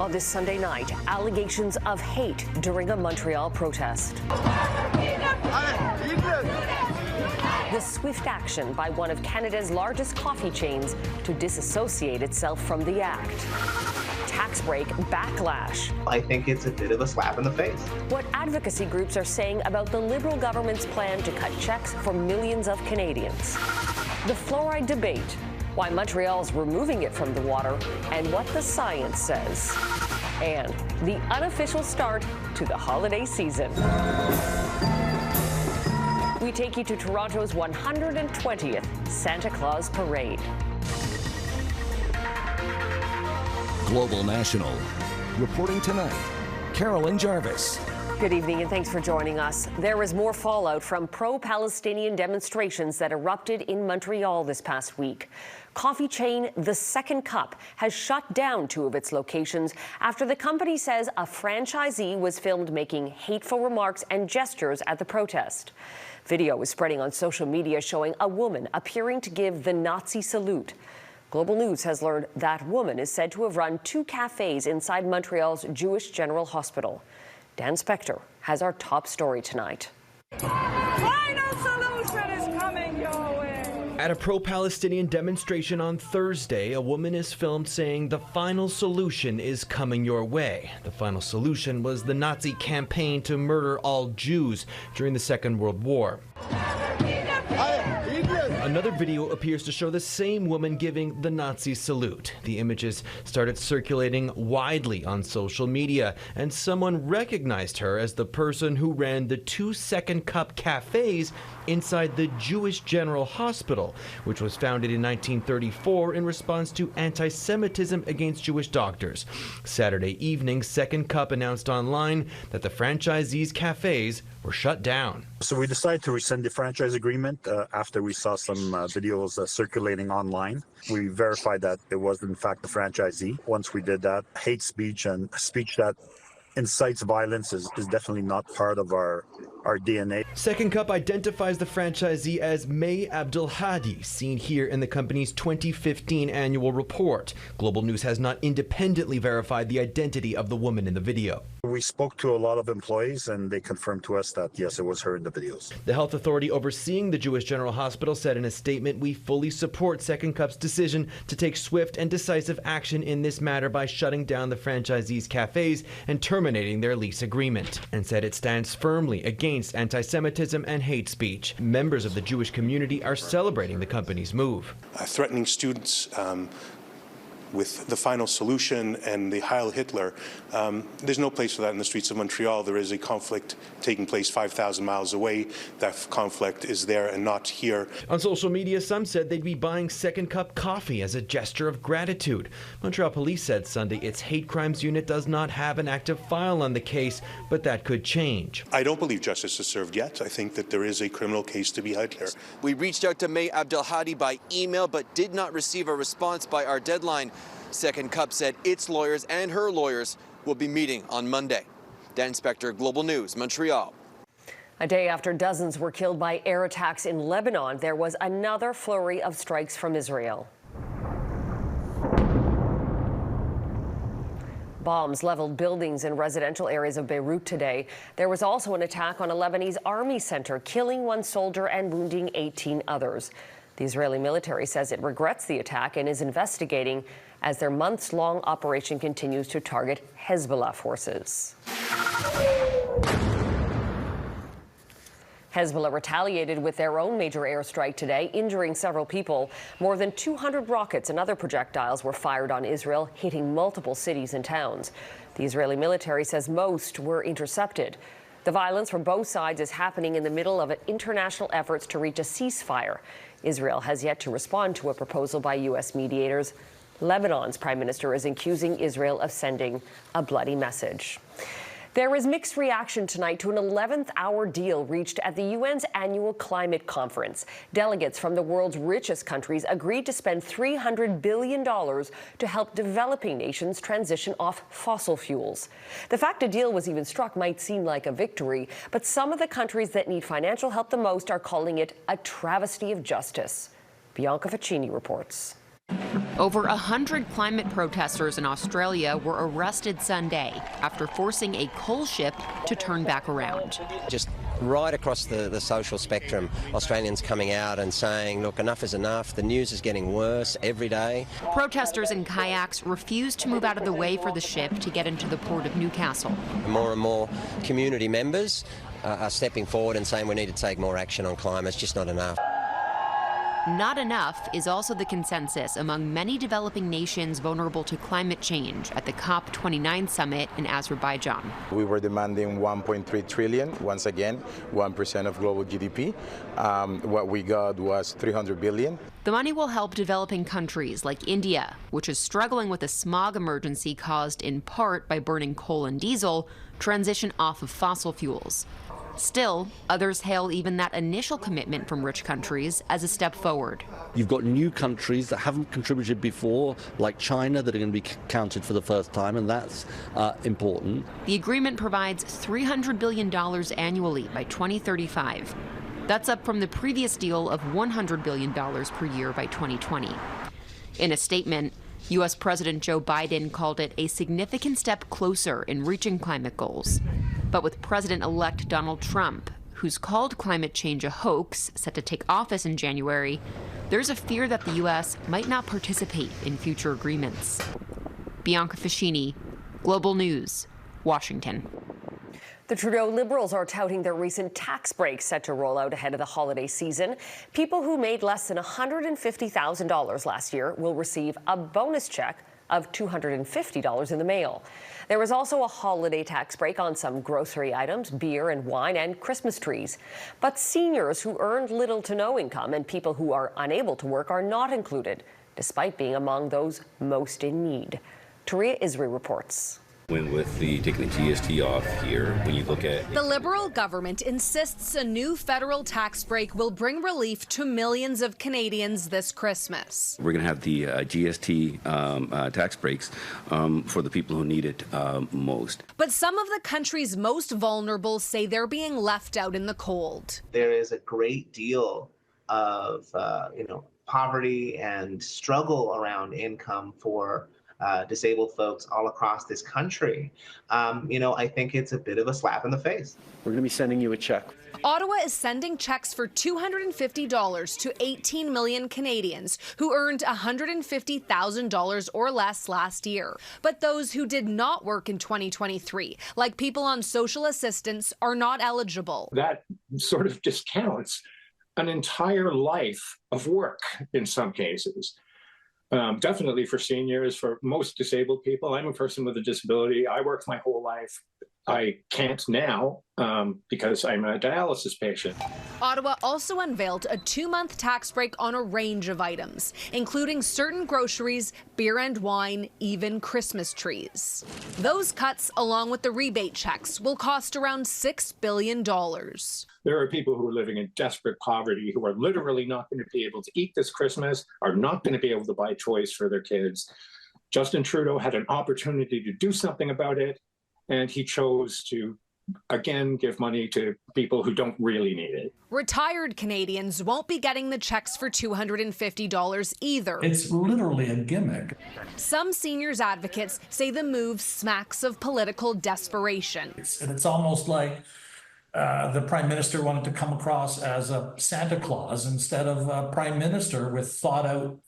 On this Sunday night, allegations of hate during a Montreal protest. The swift action by one of Canada's largest coffee chains to disassociate itself from the act. Tax break backlash. I think it's a bit of a slap in the face. What advocacy groups are saying about the Liberal government's plan to cut checks for millions of Canadians. The fluoride debate, why Montreal's removing it from the water, and what the science says. And the unofficial start to the holiday season. We take you to Toronto's 120th Santa Claus Parade. Global National. Reporting tonight, Carolyn Jarvis. Good evening and thanks for joining us. There is more fallout from pro-Palestinian demonstrations that erupted in Montreal this past week. Coffee chain The Second Cup has shut down 2 of its locations after the company says a franchisee was filmed making hateful remarks and gestures at the protest. Video is spreading on social media showing a woman appearing to give the Nazi salute. Global News has learned that woman is said to have run 2 cafes inside Montreal's Jewish General Hospital. Dan Spector has our top story tonight. Final solution is coming your way. At a pro-Palestinian demonstration on Thursday, a woman is filmed saying the final solution is coming your way. The final solution was the Nazi campaign to murder all Jews during the Second World War. Another video appears to show the same woman giving the Nazi salute. The images started circulating widely on social media, and someone recognized her as the person who ran the 2 Second Cup cafes inside the Jewish General Hospital, which was founded in 1934 in response to anti-Semitism against Jewish doctors. Saturday evening, Second Cup announced online that the franchisee's cafes were shut down. So we decided to rescind the franchise agreement after we saw some videos circulating online. We verified that it was in fact the franchisee. Once we did that, hate speech and speech that incites violence is definitely not part of our DNA. Second Cup identifies the franchisee as May Abdelhadi, seen here in the company's 2015 annual report. Global News has not independently verified the identity of the woman in the video. We spoke to a lot of employees and they confirmed to us that yes, it was her in the videos. The health authority overseeing the Jewish General Hospital said in a statement, "We fully support Second Cup's decision to take swift and decisive action in this matter by shutting down the franchisee's cafes and terminating their lease agreement," and said it stands firmly against anti-Semitism and hate speech. Members of the Jewish community are celebrating the company's move. Threatening students with the final solution and the Heil Hitler, there's no place for that in the streets of Montreal. There is a conflict taking place 5,000 miles away. That conflict is there and not here. On social media, some said they'd be buying Second Cup coffee as a gesture of gratitude. Montreal police said Sunday its hate crimes unit does not have an active file on the case, but that could change. I don't believe justice is served yet. I think that there is a criminal case to be had here. We reached out to May Abdelhadi by email, but did not receive a response by our deadline. Second Cup said its lawyers and her lawyers will be meeting on Monday. Dan Spector, Global News, Montreal. A day after dozens were killed by air attacks in Lebanon, there was another flurry of strikes from Israel. Bombs leveled buildings in residential areas of Beirut today. There was also an attack on a Lebanese army center, killing 1 soldier and wounding 18 others. The Israeli military says it regrets the attack and is investigating as their months-long operation continues to target Hezbollah forces. Hezbollah retaliated with their own major airstrike today, injuring several people. More than 200 rockets and other projectiles were fired on Israel, hitting multiple cities and towns. The Israeli military says most were intercepted. The violence from both sides is happening in the middle of international efforts to reach a ceasefire. Israel has yet to respond to a proposal by U.S. mediators. Lebanon's prime minister is accusing Israel of sending a bloody message. There is mixed reaction tonight to an 11th hour deal reached at the UN's annual climate conference. Delegates from the world's richest countries agreed to spend $300 billion to help developing nations transition off fossil fuels. The fact a deal was even struck might seem like a victory, but some of the countries that need financial help the most are calling it a travesty of justice. Bianca Facchinei reports. Over 100 climate protesters in Australia were arrested Sunday after forcing a coal ship to turn back around. Just right across the social spectrum, Australians coming out and saying, look, enough is enough. The news is getting worse every day. Protesters in kayaks refused to move out of the way for the ship to get into the port of Newcastle. More and more community members are stepping forward and saying we need to take more action on climate. It's just not enough. Not enough is also the consensus among many developing nations vulnerable to climate change at the COP29 summit in Azerbaijan. We were demanding 1.3 trillion, once again, 1% of global GDP. What we got was 300 billion. The money will help developing countries like India, which is struggling with a smog emergency caused in part by burning coal and diesel, transition off of fossil fuels. Still, others hail even that initial commitment from rich countries as a step forward. You've got new countries that haven't contributed before, like China, that are going to be counted for the first time, and that's important. The agreement provides $300 billion annually by 2035. That's up from the previous deal of $100 billion per year by 2020. In a statement, U.S. President Joe Biden called it a significant step closer in reaching climate goals. But with President-elect Donald Trump, who's called climate change a hoax, set to take office in January, there's a fear that the U.S. might not participate in future agreements. Bianca Facchinei, Global News, Washington. The Trudeau Liberals are touting their recent tax breaks set to roll out ahead of the holiday season. People who made less than $150,000 last year will receive a bonus check of $250 in the mail. There was also a holiday tax break on some grocery items, beer and wine, and Christmas trees. But seniors who earned little to no income and people who are unable to work are not included, despite being among those most in need. Taria Isri reports. When with the taking the GST off here, when you look at... The Liberal government insists a new federal tax break will bring relief to millions of Canadians this Christmas. We're going to have the GST tax breaks for the people who need it most. But some of the country's most vulnerable say they're being left out in the cold. There is a great deal of, poverty and struggle around income for disabled folks all across this country. I think it's a bit of a slap in the face. We're going to be sending you a check. Ottawa is sending checks for $250 to 18 million Canadians who earned $150,000 or less last year. But those who did not work in 2023, like people on social assistance, are not eligible. That sort of discounts an entire life of work in some cases. Definitely for seniors, for most disabled people. I'm a person with a disability. I worked my whole life. I can't now because I'm a dialysis patient. Ottawa also unveiled a 2-month tax break on a range of items, including certain groceries, beer and wine, even Christmas trees. Those cuts, along with the rebate checks, will cost around $6 billion. There are people who are living in desperate poverty who are literally not going to be able to eat this Christmas, are not going to be able to buy toys for their kids. Justin Trudeau had an opportunity to do something about it, and he chose to, again, give money to people who don't really need it. Retired Canadians won't be getting the checks for $250 either. It's literally a gimmick. Some seniors advocates say the move smacks of political desperation. And it's almost like the Prime Minister wanted to come across as a Santa Claus instead of a Prime Minister with thought-out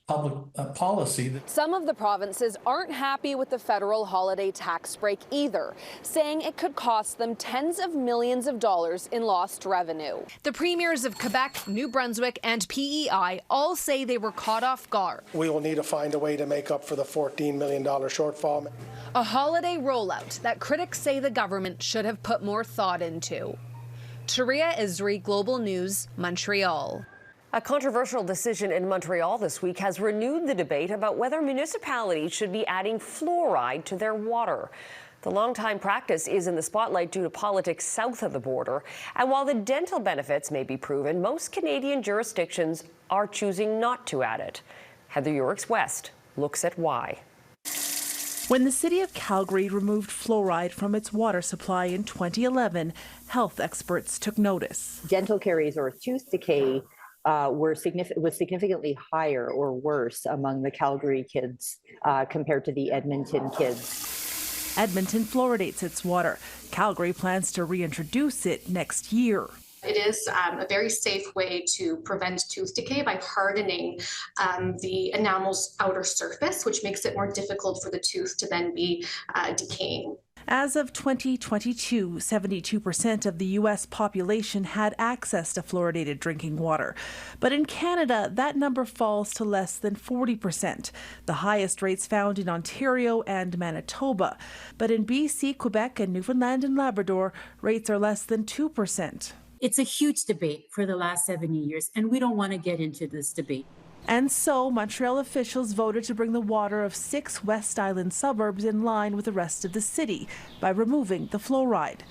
public policy. Some of the provinces aren't happy with the federal holiday tax break either, saying it could cost them tens of millions of dollars in lost revenue. The premiers of Quebec, New Brunswick, and PEI all say they were caught off guard. We will need to find a way to make up for the $14 million shortfall. A holiday rollout that critics say the government should have put more thought into. Taria Isri, Global News, Montreal. A controversial decision in Montreal this week has renewed the debate about whether municipalities should be adding fluoride to their water. The longtime practice is in the spotlight due to politics south of the border. And while the dental benefits may be proven, most Canadian jurisdictions are choosing not to add it. Heather Yorks West looks at why. When the city of Calgary removed fluoride from its water supply in 2011, health experts took notice. Dental caries or tooth decay was significantly higher or worse among the Calgary kids compared to the Edmonton kids. Edmonton fluoridates its water. Calgary plans to reintroduce it next year. It is a very safe way to prevent tooth decay by hardening the enamel's outer surface, which makes it more difficult for the tooth to then be decaying. As of 2022, 72% of the U.S. population had access to fluoridated drinking water. But in Canada, that number falls to less than 40%, the highest rates found in Ontario and Manitoba. But in BC, Quebec, and Newfoundland and Labrador, rates are less than 2%. It's a huge debate for the last 70 years, and we don't want to get into this debate. And so, Montreal officials voted to bring the water of 6 West Island suburbs in line with the rest of the city by removing the fluoride.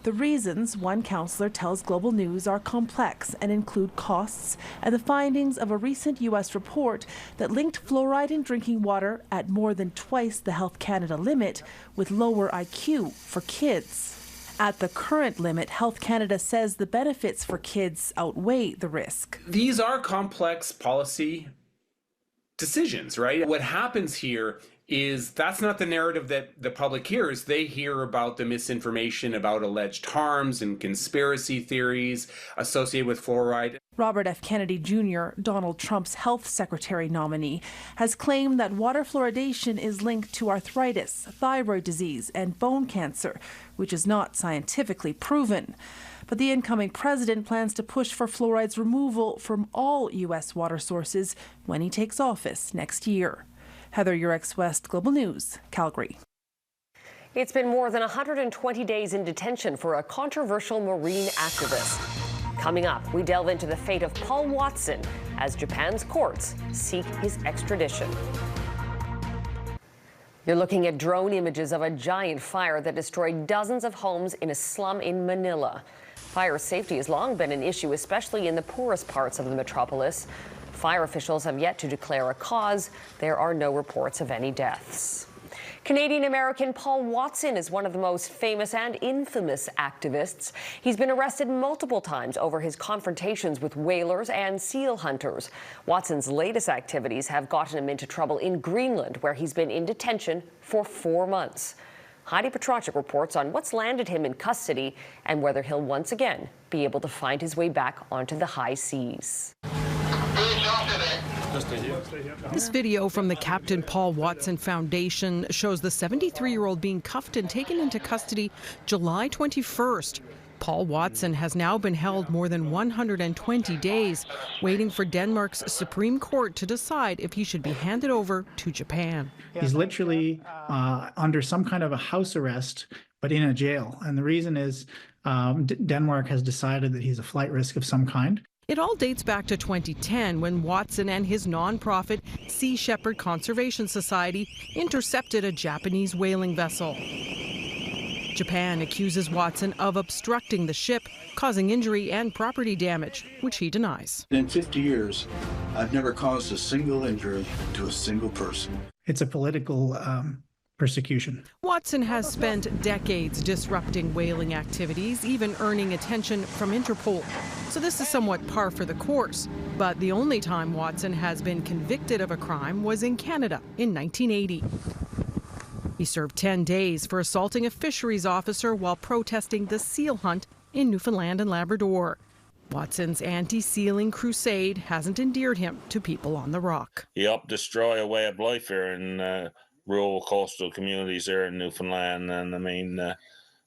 The reasons, one councillor tells Global News, are complex and include costs and the findings of a recent U.S. report that linked fluoride in drinking water at more than twice the Health Canada limit with lower IQ for kids. At the current limit, Health Canada says the benefits for kids outweigh the risk. These are complex policy decisions, right? What happens here is that's not the narrative that the public hears. They hear about the misinformation about alleged harms and conspiracy theories associated with fluoride. Robert F. Kennedy Jr., Donald Trump's health secretary nominee, has claimed that water fluoridation is linked to arthritis, thyroid disease, and bone cancer, which is not scientifically proven. But the incoming president plans to push for fluoride's removal from all U.S. water sources when he takes office next year. Heather Urex West, Global News, Calgary. It's been more than 120 days in detention for a controversial marine activist. Coming up, we delve into the fate of Paul Watson as Japan's courts seek his extradition. You're looking at drone images of a giant fire that destroyed dozens of homes in a slum in Manila. Fire safety has long been an issue, especially in the poorest parts of the metropolis. Fire officials have yet to declare a cause. There are no reports of any deaths. Canadian-American Paul Watson is one of the most famous and infamous activists. He's been arrested multiple times over his confrontations with whalers and seal hunters. Watson's latest activities have gotten him into trouble in Greenland, where he's been in detention for 4 months. Heidi Petracek reports on what's landed him in custody and whether he'll once again be able to find his way back onto the high seas. This video from the Captain Paul Watson Foundation shows the 73-year-old being cuffed and taken into custody July 21st. Paul Watson has now been held more than 120 days, waiting for Denmark's Supreme Court to decide if he should be handed over to Japan. He's literally under some kind of a house arrest, but in a jail. And the reason is Denmark has decided that he's a flight risk of some kind. It all dates back to 2010 when Watson and his nonprofit Sea Shepherd Conservation Society intercepted a Japanese whaling vessel. Japan accuses Watson of obstructing the ship, causing injury and property damage, which he denies. In 50 years, I've never caused a single injury to a single person. It's a political persecution. Watson has spent decades disrupting whaling activities, even earning attention from Interpol. So this is somewhat par for the course. But the only time Watson has been convicted of a crime was in Canada in 1980. He served 10 days for assaulting a fisheries officer while protesting the seal hunt in Newfoundland and Labrador. Watson's anti-sealing crusade hasn't endeared him to people on the Rock. He helped destroy a way of life here in rural coastal communities here in Newfoundland, and I mean,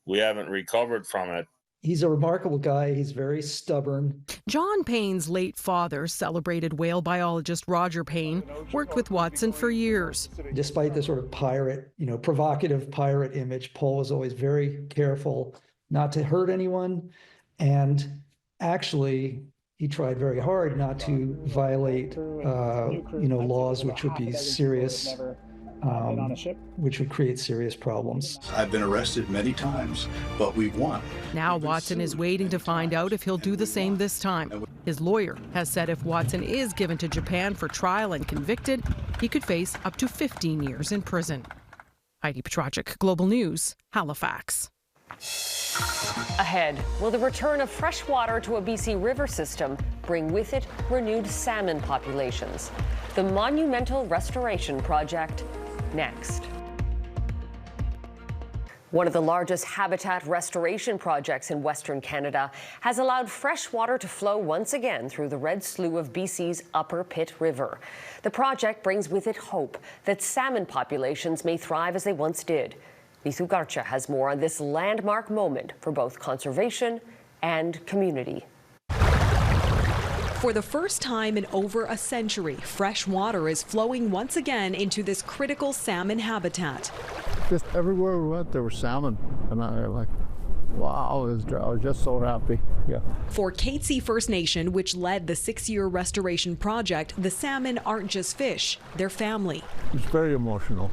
we haven't recovered from it. He's a remarkable guy. He's very stubborn. John Payne's late father, celebrated whale biologist Roger Payne, worked with Watson for years. Despite the sort of pirate, provocative pirate image, Paul was always very careful not to hurt anyone. And actually, he tried very hard not to violate, laws which would be serious, which would create serious problems. I've been arrested many times, but we've won. Now Watson is waiting to find out if he'll do the same this time. His lawyer has said if Watson is given to Japan for trial and convicted, he could face up to 15 years in prison. Heidi Petracek, Global News, Halifax. Ahead, will the return of fresh water to a BC river system bring with it renewed salmon populations? The monumental restoration project next. One of the largest habitat restoration projects in Western Canada has allowed fresh water to flow once again through the Red Slough of BC's Upper Pitt River. The project brings with it hope that salmon populations may thrive as they once did. Neethu Garcha has more on this landmark moment for both conservation and community. For the first time in over a century, fresh water is flowing once again into this critical salmon habitat. Just everywhere we went, there were salmon, and I like, wow, I was just so happy. Yeah. For Katzie First Nation, which led the 6-year restoration project, the salmon aren't just fish, they're family. It's very emotional.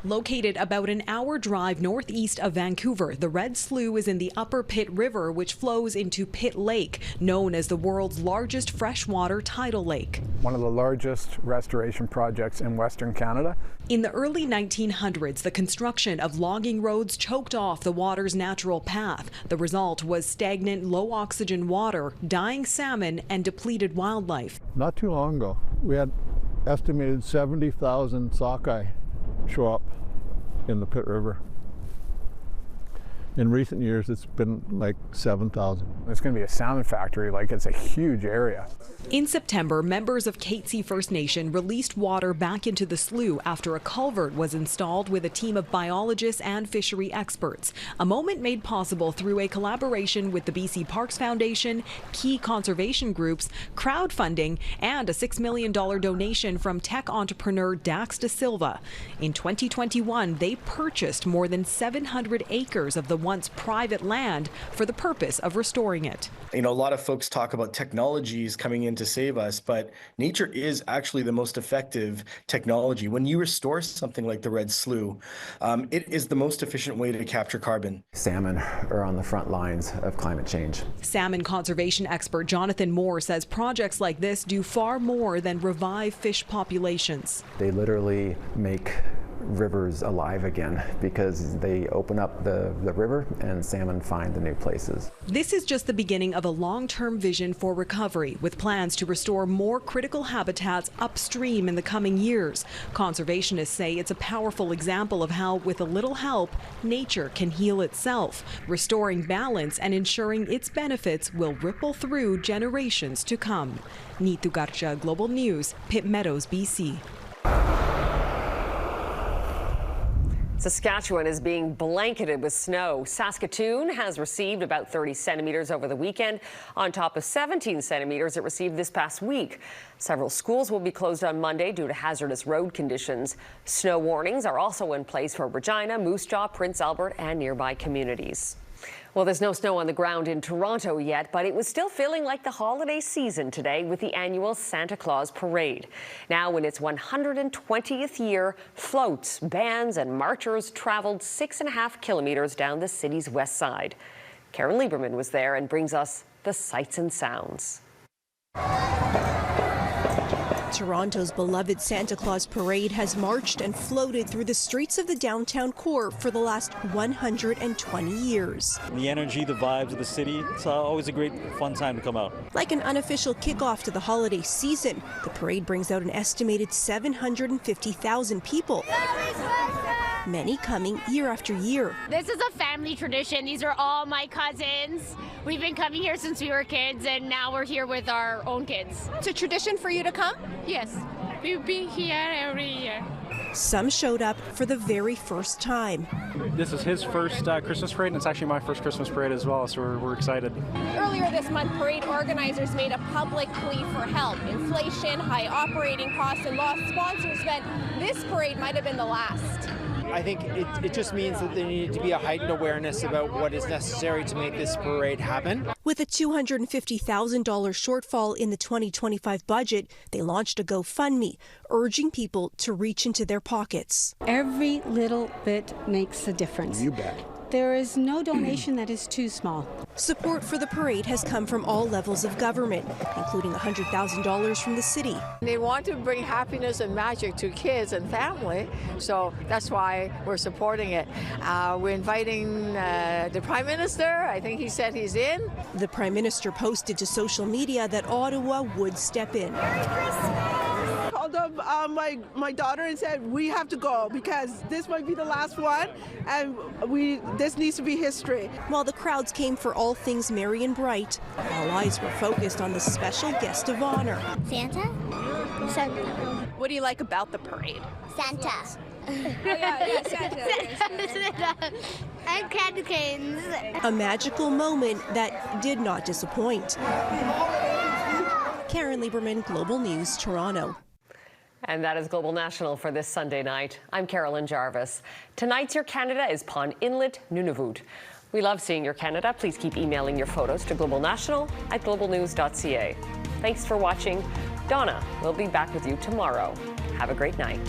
Located about an hour drive northeast of Vancouver, the Red Slough is in the Upper Pitt River, which flows into Pitt Lake, known as the world's largest freshwater tidal lake. One of the largest restoration projects in Western Canada. In the early 1900s, the construction of logging roads choked off the water's natural path. The result was stagnant, low-oxygen water, dying salmon, and depleted wildlife. Not too long ago, we had estimated 70,000 sockeye show up in the Pitt River. In recent years, it's been like 7,000. It's going to be a salmon factory, like it's a huge area. In September, members of Katzie First Nation released water back into the slough after a culvert was installed with a team of biologists and fishery experts. A moment made possible through a collaboration with the BC Parks Foundation, key conservation groups, crowdfunding, and a $6 million donation from tech entrepreneur Dax De Silva. In 2021, they purchased more than 700 acres of the once private land for the purpose of restoring it. You know, a lot of folks talk about technologies coming in to save us, but nature is actually the most effective technology. When you restore something like the Red Slough, it is the most efficient way to capture carbon. Salmon are on the front lines of climate change. Salmon conservation expert Jonathan Moore says projects like this do far more than revive fish populations. They literally make rivers alive again because they open up the river and salmon find the new places. This is just the beginning of a long-term vision for recovery, with plans to restore more critical habitats upstream in the coming years. Conservationists say it's a powerful example of how, with a little help, nature can heal itself, restoring balance and ensuring its benefits will ripple through generations to come. Neethu Garcha, Global News, Pitt Meadows, BC. Saskatchewan is being blanketed with snow. Saskatoon has received about 30 centimeters over the weekend, on top of 17 centimeters it received this past week. Several schools will be closed on Monday due to hazardous road conditions. Snow warnings are also in place for Regina, Moose Jaw, Prince Albert, and nearby communities. Well, there's no snow on the ground in Toronto yet, but it was still feeling like the holiday season today with the annual Santa Claus Parade. Now, in its 120th year, floats, bands, and marchers traveled 6.5 kilometers down the city's west side. Karen Lieberman was there and brings us the sights and sounds. Toronto's beloved Santa Claus Parade has marched and floated through the streets of the downtown core for the last 120 years. The energy, the vibes of the city, it's always a great, fun time to come out. Like an unofficial kickoff to the holiday season, the parade brings out an estimated 750,000 people. Many coming year after year. This is a family tradition. These are all my cousins. We've been coming here since we were kids, and now we're here with our own kids. It's a tradition for you to come? Yes, we've been here every year. Some showed up for the very first time. This is his first Christmas parade, and it's actually my first Christmas parade as well, so we're excited. Earlier this month, parade organizers made a public plea for help. Inflation, high operating costs, and lost sponsors meant this parade might have been the last. I think it just means that there needed to be a heightened awareness about what is necessary to make this parade happen. With a $250,000 shortfall in the 2025 budget, they launched a GoFundMe, urging people to reach into their pockets. Every little bit makes a difference. You bet. There is no donation that is too small. Support for the parade has come from all levels of government, including $100,000 from the city. They want to bring happiness and magic to kids and family, so that's why we're supporting it. We're inviting the Prime Minister. I think he said he's in. The Prime Minister posted to social media that Ottawa would step in. Called up my daughter and said we have to go because this might be the last one, and this needs to be history. While the crowds came for all things merry and bright, all eyes were focused on the special guest of honor. Santa? Santa. What do you like about the parade? Santa. Santa. And candy canes. A magical moment that did not disappoint. Karen Lieberman, Global News, Toronto. And that is Global National for this Sunday night. I'm Carolyn Jarvis. Tonight's Your Canada is Pond Inlet, Nunavut. We love seeing your Canada. Please keep emailing your photos to globalnational@globalnews.ca. Thanks for watching. Donna will be back with you tomorrow. Have a great night.